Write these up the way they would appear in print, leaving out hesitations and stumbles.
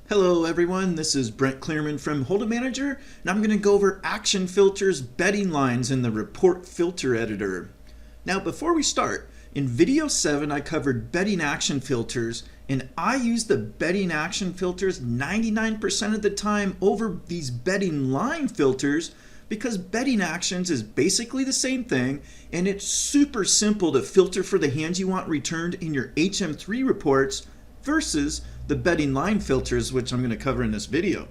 Hello everyone, this is Brent Clearman from Holdem Manager, and I'm going to go over action filters, betting lines in the report filter editor. Now before we start, in video 7 I covered betting action filters, and I use the betting action filters 99% of the time over these betting line filters because betting actions is basically the same thing, and it's super simple to filter for the hands you want returned in your HM3 reports versus the betting line filters, which I'm going to cover in this video.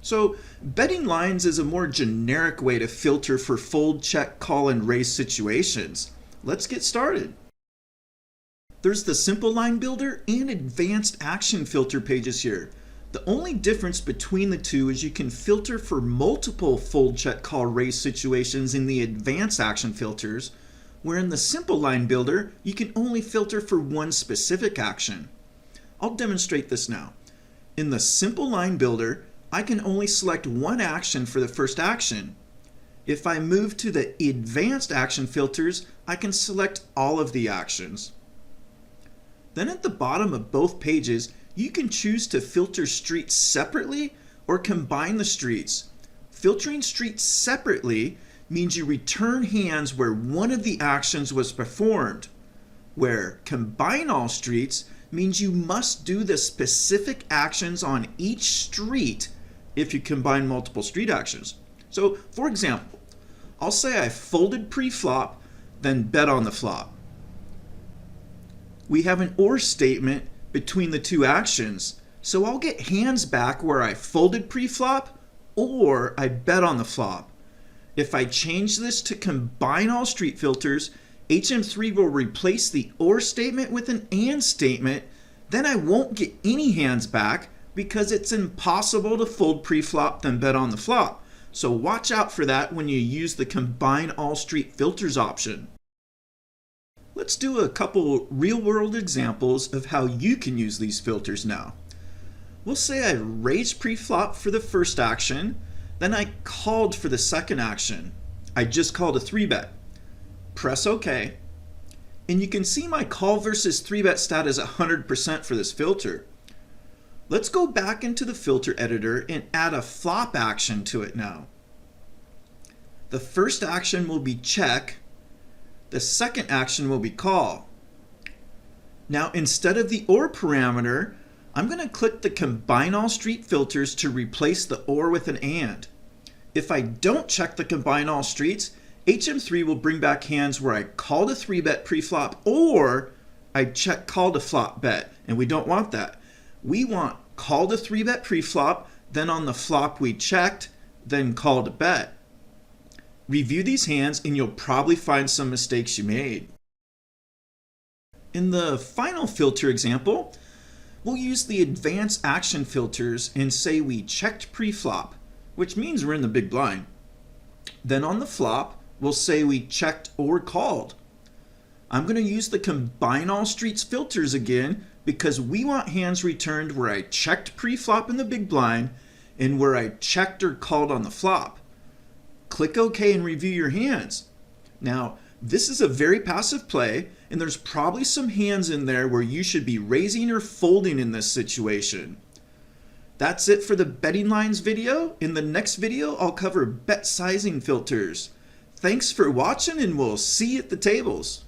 So betting lines is a more generic way to filter for fold, check, call, and raise situations. Let's get started. There's the simple line builder and advanced action filter pages here. The only difference between the two is you can filter for multiple fold, check, call, raise situations in the advanced action filters, where in the simple line builder, you can only filter for one specific action. I'll demonstrate this now. In the simple line builder, I can only select one action for the first action. If I move to the advanced action filters, I can select all of the actions. Then at the bottom of both pages, you can choose to filter streets separately or combine the streets. Filtering streets separately means you return hands where one of the actions was performed, where combine all streets means you must do the specific actions on each street if you combine multiple street actions. So for example, I'll say I folded pre-flop, then bet on the flop. We have an or statement between the two actions, so I'll get hands back where I folded pre-flop or I bet on the flop. If I change this to combine all street filters, HM3 will replace the or statement with an and statement. Then I won't get any hands back because it's impossible to fold pre-flop then bet on the flop. So watch out for that when you use the combine all street filters option. Let's do a couple real-world examples of how you can use these filters now. We'll say I raised pre-flop for the first action, then I called for the second action. I just called a 3-bet. Press OK, and you can see my call versus 3-bet stat is 100% for this filter. Let's go back into the filter editor and add a flop action to it now. The first action will be check. The second action will be call. Now instead of the or parameter, I'm going to click the combine all street filters to replace the or with an and. If I don't check the combine all streets, HM3 will bring back hands where I called a 3-bet pre-flop or I check called a flop bet, and we don't want that. We want called a 3-bet pre-flop, then on the flop we checked, then called a bet. Review these hands and you'll probably find some mistakes you made. In the final filter example, we'll use the advanced action filters and say we checked pre-flop, which means we're in the big blind. Then on the flop, we'll say we checked or called. I'm going to use the combine all streets filters again because we want hands returned where I checked pre-flop in the big blind and where I checked or called on the flop. Click OK and review your hands. Now, this is a very passive play, and there's probably some hands in there where you should be raising or folding in this situation. That's it for the betting lines video. In the next video, I'll cover bet sizing filters. Thanks for watching, and we'll see you at the tables.